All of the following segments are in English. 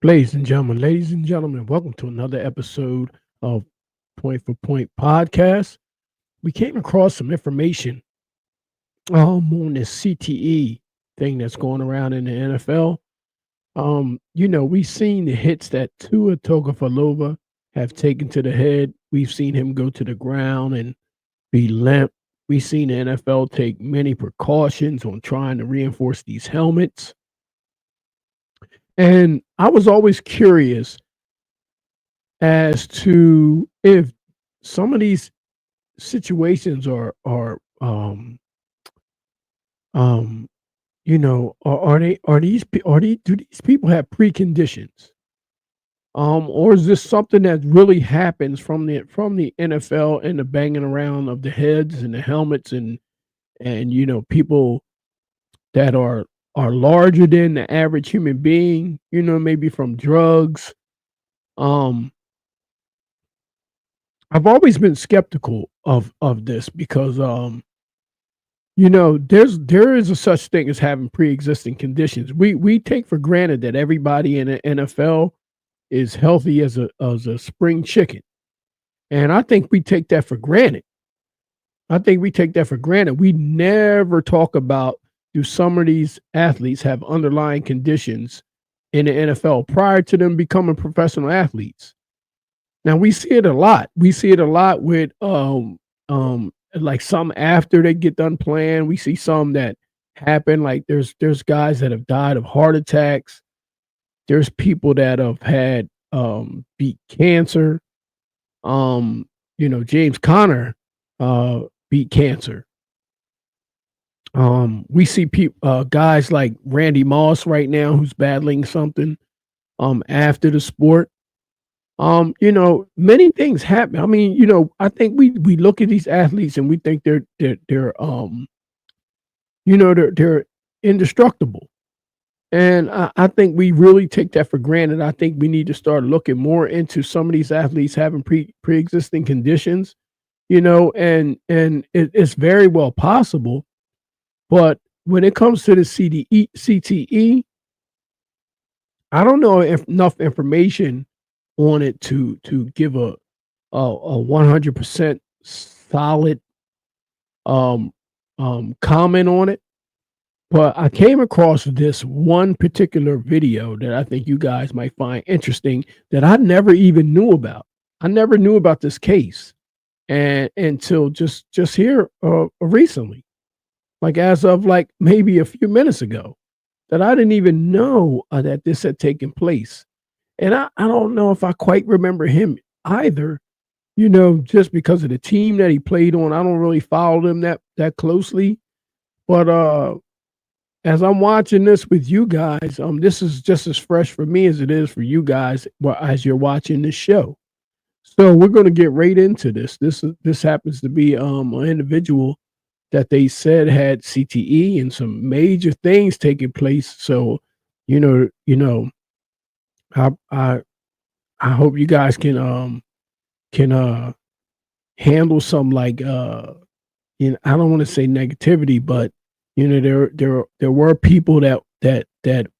Ladies and gentlemen, welcome to another episode of Point for Point podcast. We came across some information on this CTE thing that's going around in the NFL. We've seen the hits that Tua Tagovailoa have taken to the head. We've seen him go to the ground and be limp. We've seen the NFL take many precautions on trying to reinforce these helmets. And I was always curious as to if some of these situations are um are they do these people have preconditions, or is this something that really happens from the NFL and the banging around of the heads and the helmets and people that are larger than the average human being, maybe from drugs. um I've always been skeptical of this because there is a such thing as having pre-existing conditions. We take for granted that everybody in the NFL is healthy as a spring chicken. And I think we take that for granted. I think we take that for granted. We never talk about, do some of these athletes have underlying conditions in the NFL prior to them becoming professional athletes. Now we see it a lot. We see it a lot with like some after they get done playing. We see some that happen. Like there's guys that have died of heart attacks. There's people that have had beat cancer. James Conner beat cancer. We see guys like Randy Moss right now who's battling something after the sport. Many things happen. I mean, I think we look at these athletes and we think they're indestructible. And I think we really take that for granted. I think we need to start looking more into some of these athletes having pre-existing conditions, it's very well possible. But when it comes to the CTE, I don't know if enough information on it to give a 100% solid comment on it. But I came across this one particular video that I think you guys might find interesting that I never even knew about. I never knew about this case, and until just here recently, like as of like maybe a few minutes ago, that I didn't even know that this had taken place. And I don't know if I quite remember him either, just because of the team that he played on. I don't really follow him that closely. But as I'm watching this with you guys, this is just as fresh for me as it is for you guys as you're watching this show. So we're going to get right into this. This happens to be an individual that they said had CTE and some major things taking place. So, I I I hope you guys can handle some like I don't want to say negativity, but there were people that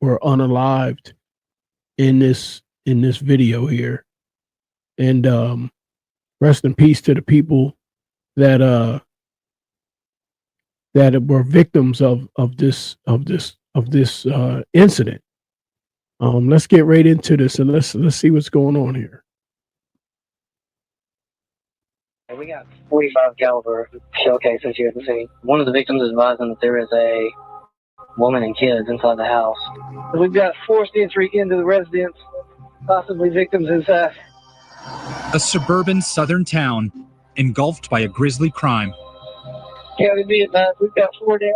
were unalived in this video here. And rest in peace to the people that that were victims of this incident. Let's get right into this and let's see what's going on here. We got 45 caliber shell cases here at the scene. One of the victims is advising that there is a woman and kids inside the house. We've got forced entry into the residence, possibly victims inside. A suburban southern town engulfed by a grisly crime. County be advised, we've got four down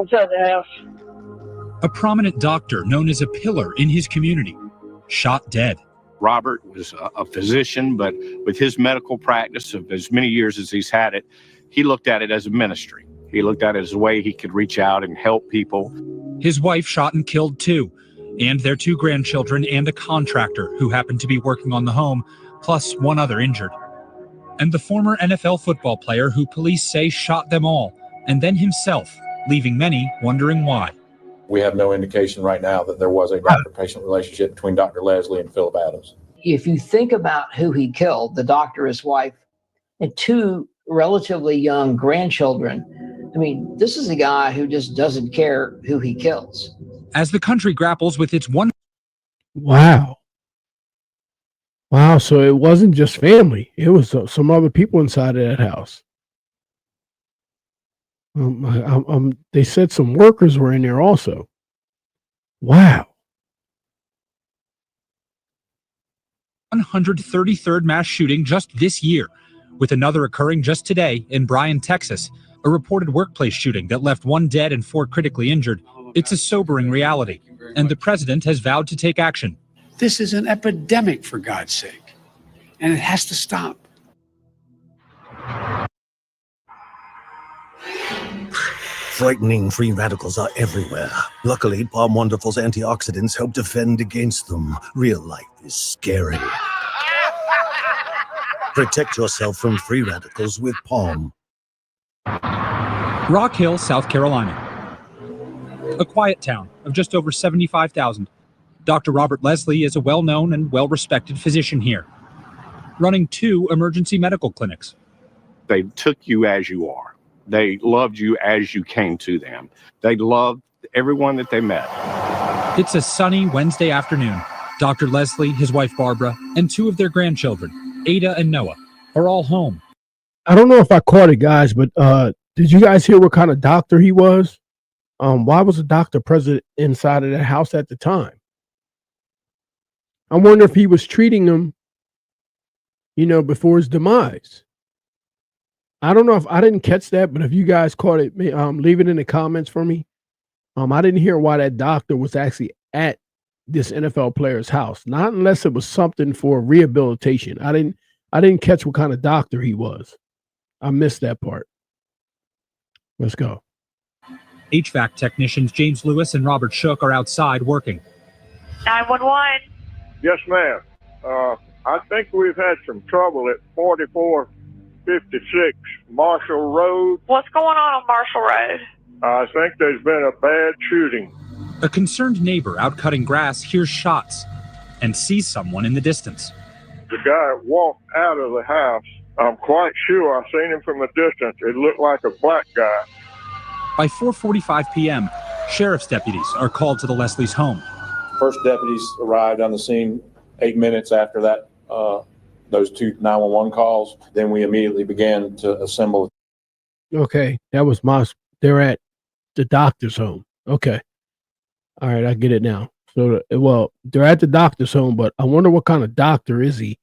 inside the house. A prominent doctor known as a pillar in his community, shot dead. Robert was a physician, but with his medical practice of as many years as he's had it, he looked at it as a ministry. He looked at it as a way he could reach out and help people. His wife shot and killed too, and their two grandchildren and a contractor who happened to be working on the home, plus one other injured. And the former NFL football player who police say shot them all, and then himself, leaving many wondering why. We have no indication right now that there was a doctor-patient relationship between Dr. Lesslie and Phillip Adams. If you think about who he killed, the doctor, his wife, and two relatively young grandchildren, I mean, this is a guy who just doesn't care who he kills. As the country grapples with its one. Wow. Wow. So it wasn't just family. It was some other people inside of that house. They said some workers were in there also. Wow. 133rd mass shooting just this year, with another occurring just today in Bryan, Texas, a reported workplace shooting that left 1 dead and 4 critically injured. It's a sobering reality, and the president has vowed to take action. This is an epidemic, for God's sake, and it has to stop. Frightening free radicals are everywhere. Luckily, Palm Wonderful's antioxidants help defend against them. Real life is scary. Protect yourself from free radicals with Palm. Rock Hill, South Carolina. A quiet town of just over 75,000. Dr. Robert Lesslie is a well-known and well-respected physician here, running 2 emergency medical clinics. They took you as you are. They loved you as you came to them. They loved everyone that they met. It's a sunny Wednesday afternoon. Dr. Lesslie, his wife Barbara, and 2 of their grandchildren, Ada and Noah, are all home. I don't know if I caught it, guys, but did you guys hear what kind of doctor he was? Why was the doctor present inside of the house at the time? I wonder if he was treating them, before his demise. I don't know if I didn't catch that, but if you guys caught it, leave it in the comments for me. I didn't hear why that doctor was actually at this NFL player's house, not unless it was something for rehabilitation. I didn't catch what kind of doctor he was. I missed that part. Let's go. HVAC technicians James Lewis and Robert Shook are outside working. 911. Yes, ma'am. I think we've had some trouble at 4456 Marshall Road. What's going on Marshall Road? I think there's been a bad shooting. A concerned neighbor out cutting grass hears shots and sees someone in the distance. The guy walked out of the house. I'm quite sure I seen him from a distance. It looked like a black guy. By 4:45 p.m., sheriff's deputies are called to the Leslie's home. First deputies arrived on the scene 8 minutes after that, those 2 911 calls. Then we immediately began to assemble. Okay, that was they're at the doctor's home. Okay. All right, I get it now. So, they're at the doctor's home, but I wonder what kind of doctor is he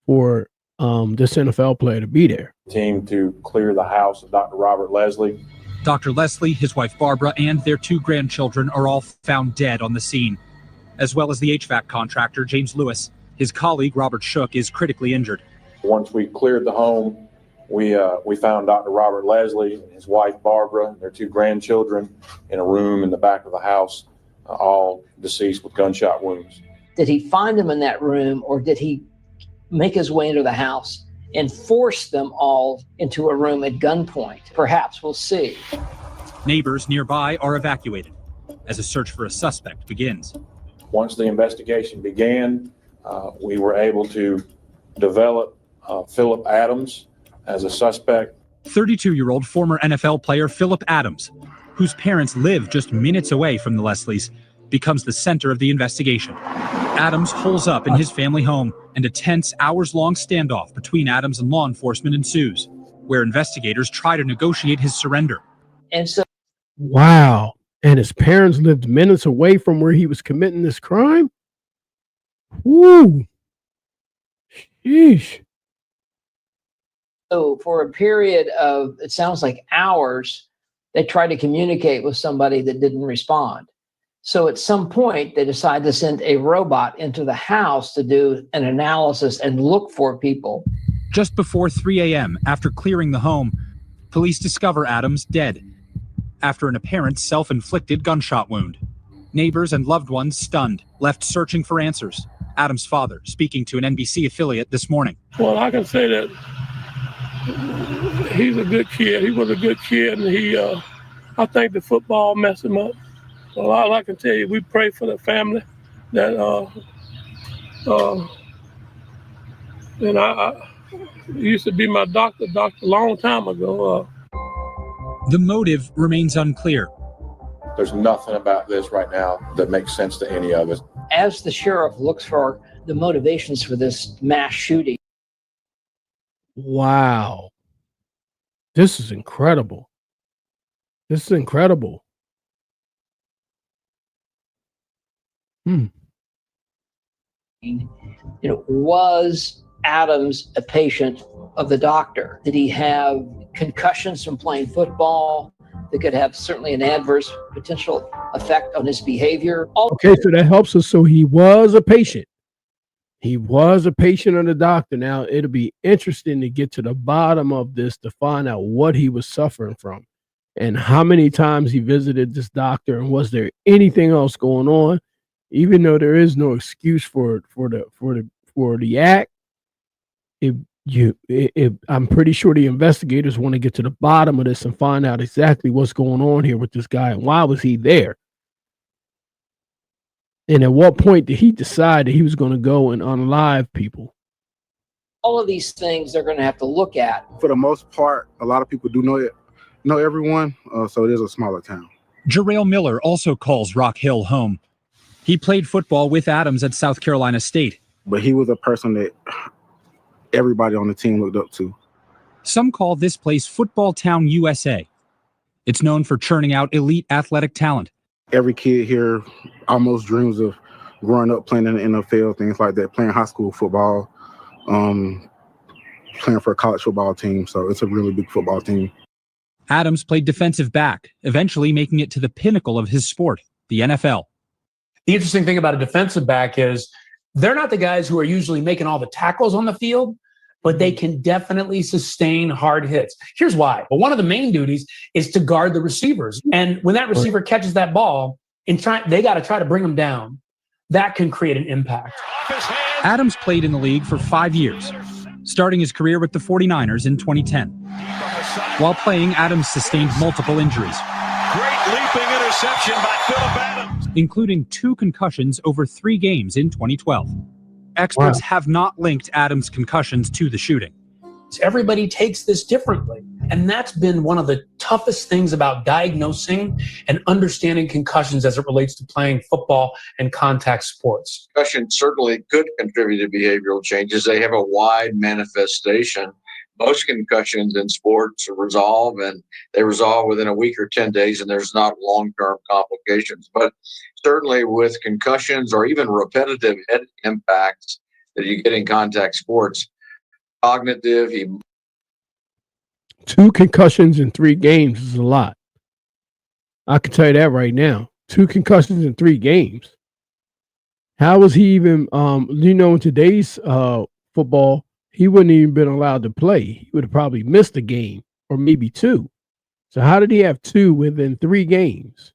for this NFL player to be there? Team to clear the house of Dr. Robert Lesslie. Dr. Lesslie, his wife Barbara, and their 2 grandchildren are all found dead on the scene, as well as the HVAC contractor, James Lewis. His colleague, Robert Shook, is critically injured. Once we cleared the home, we found Dr. Robert Lesslie and his wife Barbara and their 2 grandchildren in a room in the back of the house, all deceased with gunshot wounds. Did he find them in that room, or did he make his way into the house and force them all into a room at gunpoint? Perhaps, we'll see. Neighbors nearby are evacuated as a search for a suspect begins. Once the investigation began, we were able to develop Phillip Adams as a suspect. 32-year-old former NFL player Phillip Adams, whose parents live just minutes away from the Leslies, becomes the center of the investigation. Adams holes up in his family home, and a tense, hours-long standoff between Adams and law enforcement ensues, where investigators try to negotiate his surrender. And so, wow. And his parents lived minutes away from where he was committing this crime? Woo. Sheesh. So for a period of, it sounds like hours, they tried to communicate with somebody that didn't respond. So at some point, they decided to send a robot into the house to do an analysis and look for people. Just before 3 a.m., after clearing the home, police discover Adams dead after an apparent self-inflicted gunshot wound. Neighbors and loved ones stunned, left searching for answers. Adams' father speaking to an NBC affiliate this morning. Well, I can say that he's a good kid. He was a good kid, and I think the football messed him up. Well, all I can tell you, we pray for the family that, and I used to be my doctor a long time ago. The motive remains unclear. There's nothing about this right now that makes sense to any of us. As the sheriff looks for the motivations for this mass shooting. Wow. This is incredible. This is incredible. Was Adams a patient of the doctor? Did he have concussions from playing football that could have certainly an adverse potential effect on his behavior? Okay, so that helps us. So he was a patient. He was a patient of the doctor. Now, it'll be interesting to get to the bottom of this to find out what he was suffering from and how many times he visited this doctor, and was there anything else going on, even though there is no excuse for the act. I'm pretty sure the investigators want to get to the bottom of this and find out exactly what's going on here with this guy and why was he there. And at what point did he decide that he was going to go and unalive people? All of these things they're going to have to look at. For the most part, a lot of people do know everyone, so it is a smaller town. Jarrell Miller also calls Rock Hill home. He played football with Adams at South Carolina State. But he was a person that everybody on the team looked up to. Some call this place Football Town, USA. It's known for churning out elite athletic talent. Every kid here almost dreams of growing up playing in the NFL, things like that, playing high school football, playing for a college football team. So it's a really big football team. Adams played defensive back, eventually making it to the pinnacle of his sport, the NFL. The interesting thing about a defensive back is they're not the guys who are usually making all the tackles on the field, but they can definitely sustain hard hits. Here's why. Well, one of the main duties is to guard the receivers. And when that receiver catches that ball, they got to try to bring them down. That can create an impact. Adams played in the league for 5 years, starting his career with the 49ers in 2010. While playing, Adams sustained multiple injuries. Great leaping interception by Phillip Adams, including 2 concussions over 3 games in 2012. Experts have not linked Adams' concussions to the shooting. Everybody takes this differently. And that's been one of the toughest things about diagnosing and understanding concussions as it relates to playing football and contact sports. Concussions certainly could contribute to behavioral changes. They have a wide manifestation. Most concussions in sports resolve, and they resolve within a week or 10 days, and there's not long-term complications. But certainly with concussions or even repetitive head impacts that you get in contact sports, cognitive, 2 concussions in 3 games is a lot. I can tell you that right now. 2 concussions in 3 games. How was he even, in today's football, he wouldn't even been allowed to play. He would have probably missed a game or maybe 2. So how did he have 2 within 3 games?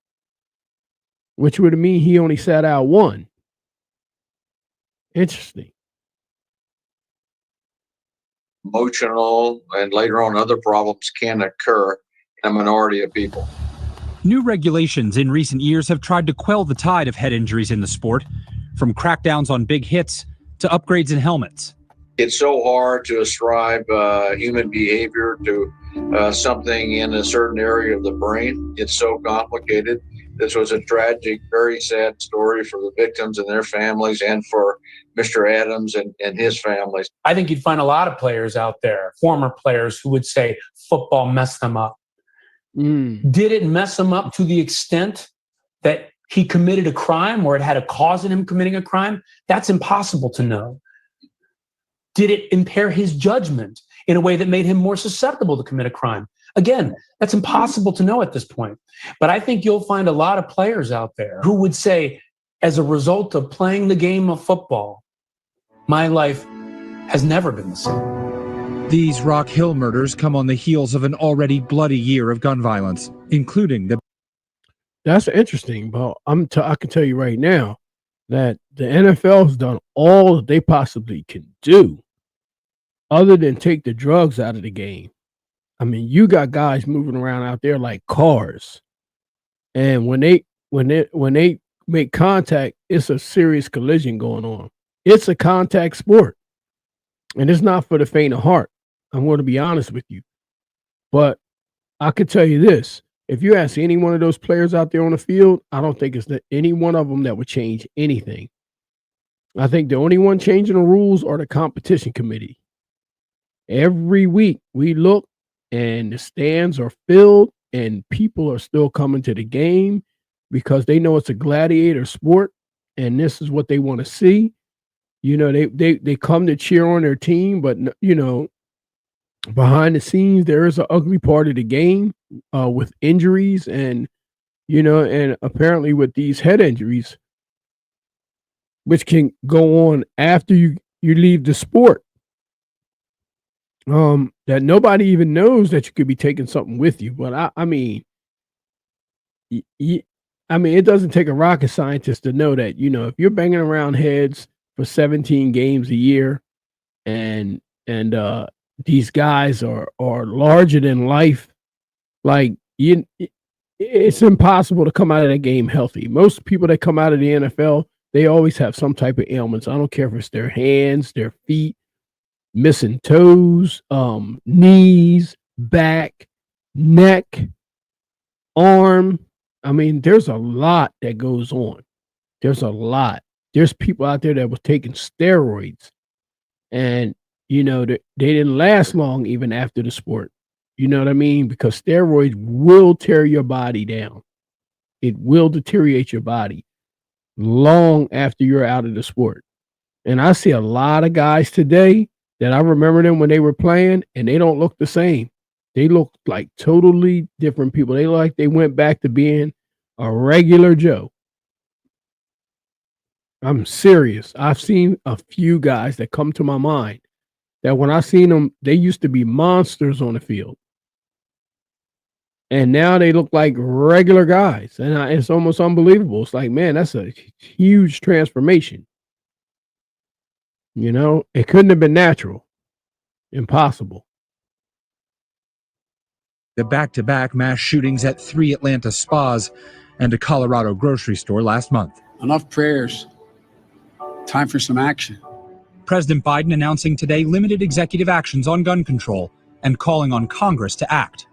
Which would mean he only sat out 1. Interesting. emotional, and later on other problems can occur in a minority of people. New regulations in recent years have tried to quell the tide of head injuries in the sport, from crackdowns on big hits to upgrades in helmets. It's so hard to ascribe human behavior to something in a certain area of the brain. It's so complicated. This was a tragic, very sad story for the victims and their families, and for Mr. Adams and his families. I think you'd find a lot of players out there, former players, who would say football messed them up. Did it mess him up to the extent that he committed a crime or it had a cause in him committing a crime? That's impossible to know. Did it impair his judgment in a way that made him more susceptible to commit a crime? Again, that's impossible to know at this point. But I think you'll find a lot of players out there who would say, as a result of playing the game of football, my life has never been the same. These Rock Hill murders come on the heels of an already bloody year of gun violence, including the... That's interesting, but I can tell you right now that the NFL has done all that they possibly can do other than take the drugs out of the game. I mean, you got guys moving around out there like cars. And when when they make contact, it's a serious collision going on. It's a contact sport, and it's not for the faint of heart. I'm going to be honest with you, but I could tell you this: if you ask any one of those players out there on the field, I don't think it's any one of them that would change anything. I think the only one changing the rules are the competition committee. Every week we look, and the stands are filled, and people are still coming to the game because they know it's a gladiator sport, and this is what they want to see. You know, they come to cheer on their team, but you know, behind the scenes there is an ugly part of the game with injuries, and you know, and apparently with these head injuries, which can go on after you leave the sport. That nobody even knows that you could be taking something with you. But I mean, it doesn't take a rocket scientist to know that, you know, if you're banging around heads for 17 games a year, and these guys are larger than life, like it's impossible to come out of that game healthy. Most people that come out of the NFL, they always have some type of ailments. I don't care if it's their hands, their feet, missing toes, knees, back, neck, arm. I mean, there's a lot that goes on. There's a lot. There's people out there that was taking steroids, and you know, they didn't last long even after the sport. You know what I mean? Because steroids will tear your body down. It will deteriorate your body long after you're out of the sport. And I see a lot of guys today that I remember them when they were playing, and they don't look the same. They look like totally different people. They look like they went back to being a regular Joe. I'm serious. I've seen a few guys that come to my mind that when I seen them, they used to be monsters on the field. And now they look like regular guys. And it's almost unbelievable. It's like, man, that's a huge transformation. You know, it couldn't have been natural. Impossible. The back-to-back mass shootings at 3 Atlanta spas and a Colorado grocery store last month. Enough prayers. Time for some action. President Biden announcing today limited executive actions on gun control and calling on Congress to act.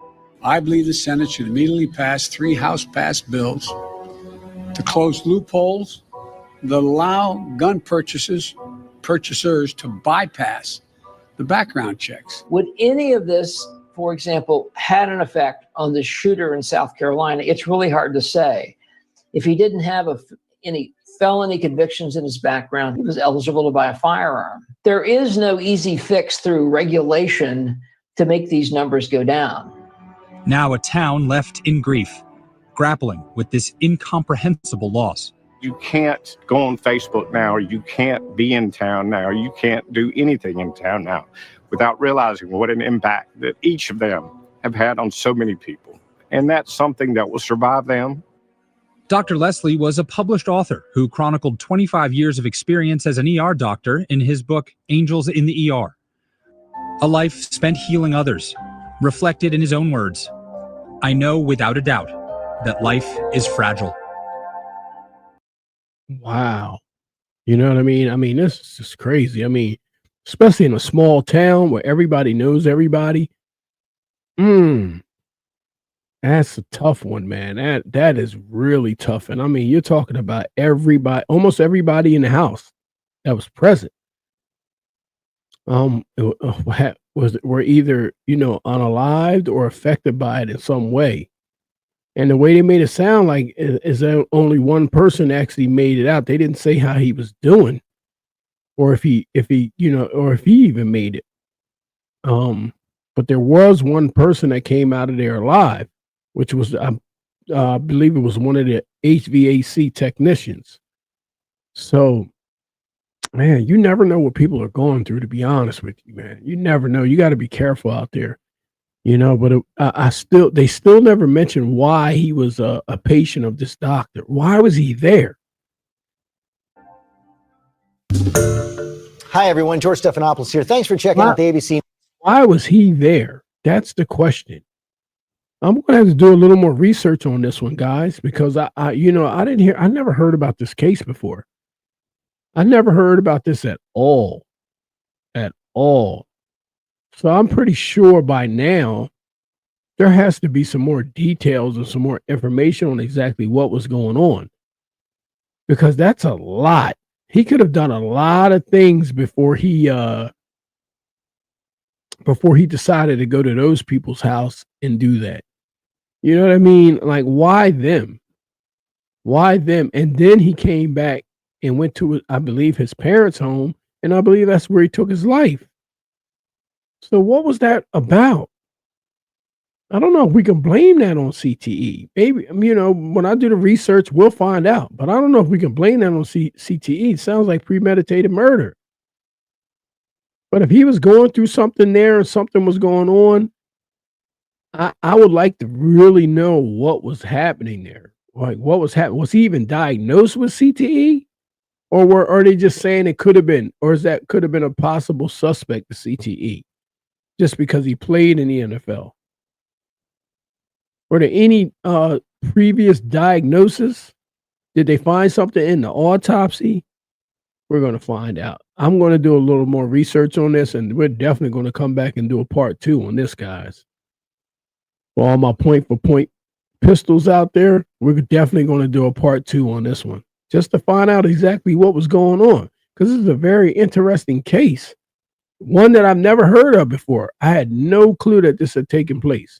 I believe the Senate should immediately pass 3 House-passed bills to close loopholes that allow gun purchasers to bypass the background checks. Would any of this, for example, had an effect on the shooter in South Carolina? It's really hard to say. If he didn't have any felony convictions in his background, he was eligible to buy a firearm. There is no easy fix through regulation to make these numbers go down. Now a town left in grief, grappling with this incomprehensible loss. You can't go on Facebook now, or you can't be in town now, or you can't do anything in town now without realizing what an impact that each of them have had on so many people. And that's something that will survive them. Dr. Lesslie was a published author who chronicled 25 years of experience as an ER doctor in his book, Angels in the ER. A life spent healing others, reflected in his own words, "I know without a doubt that life is fragile." Wow. You know what I mean? I mean, this is just crazy. I mean, especially in a small town where everybody knows everybody. That's a tough one, man. That is really tough. And I mean, you're talking about everybody, almost everybody in the house that was present. Were either, you know, unalived or affected by it in some way. And the way they made it sound like is that only one person actually made it out. They didn't say how he was doing, or if he, you know, or if he even made it. But there was one person that came out of there alive, which was, I believe it was one of the HVAC technicians. So, man, you never know what people are going through, to be honest with you, man. You never know. You got to be careful out there, you know, but they still never mentioned why he was a patient of this doctor. Why was he there? Hi, everyone. George Stephanopoulos here. Thanks for checking out the ABC. Why was he there? That's the question. I'm going to have to do a little more research on this one, guys, because I never heard about this case before. I never heard about this at all. At all. So I'm pretty sure by now there has to be some more details and some more information on exactly what was going on. Because that's a lot. He could have done a lot of things before he decided to go to those people's house and do that. You know what I mean? Like, why them? Why them? And then he came back and went to, I believe, his parents' home, and I believe that's where he took his life. So what was that about? I don't know if we can blame that on CTE. Maybe, when I do the research, we'll find out. But I don't know if we can blame that on CTE. It sounds like premeditated murder. But if he was going through something there and something was going on, I would like to really know what was happening there. Like, what was happening? Was he even diagnosed with CTE? Or are they just saying it could have been, or is that could have been a possible suspect to CTE just because he played in the NFL? Were there any previous diagnosis? Did they find something in the autopsy? We're going to find out. I'm going to do a little more research on this, and we're definitely going to come back and do a part 2 on this, guys. For all my point-for-point pistols out there, we're definitely going to do a part 2 on this one, just to find out exactly what was going on, because this is a very interesting case, one that I've never heard of before. I had no clue that this had taken place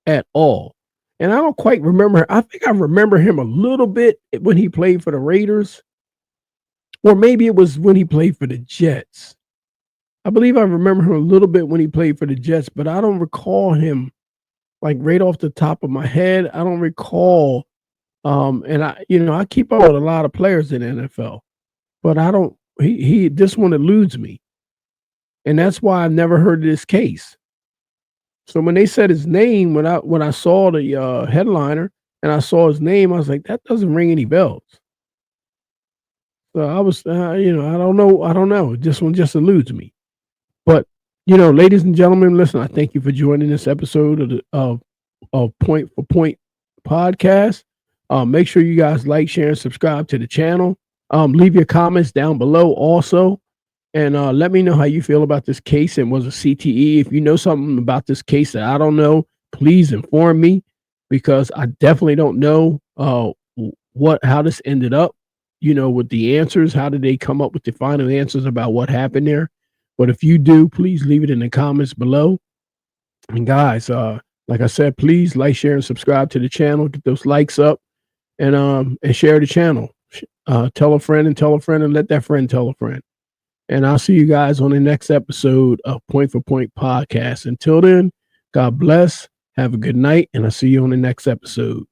at all. And I don't quite remember. I think I remember him a little bit when he played for the Raiders, or maybe it was when he played for the Jets. I believe I remember him a little bit when he played for the Jets, but I don't recall him, like, right off the top of my head. I don't recall. And I keep up with a lot of players in the NFL, but I don't. This one eludes me, and that's why I've never heard of this case. So when they said his name, when I saw the headliner and I saw his name, I was like, that doesn't ring any bells. So I was, I don't know. This one just eludes me. But ladies and gentlemen, listen, I thank you for joining this episode of Point for Point podcast. Make sure you guys like, share, and subscribe to the channel. Leave your comments down below also. And let me know how you feel about this case and was a CTE. If you know something about this case that I don't know, please inform me, because I definitely don't know how this ended up, with the answers. How did they come up with the final answers about what happened there? But if you do, please leave it in the comments below. And guys, like I said, please like, share, and subscribe to the channel. Get those likes up, and share the channel. Tell a friend, and let that friend tell a friend. And I'll see you guys on the next episode of Point for Point podcast. Until then, God bless. Have a good night, and I'll see you on the next episode.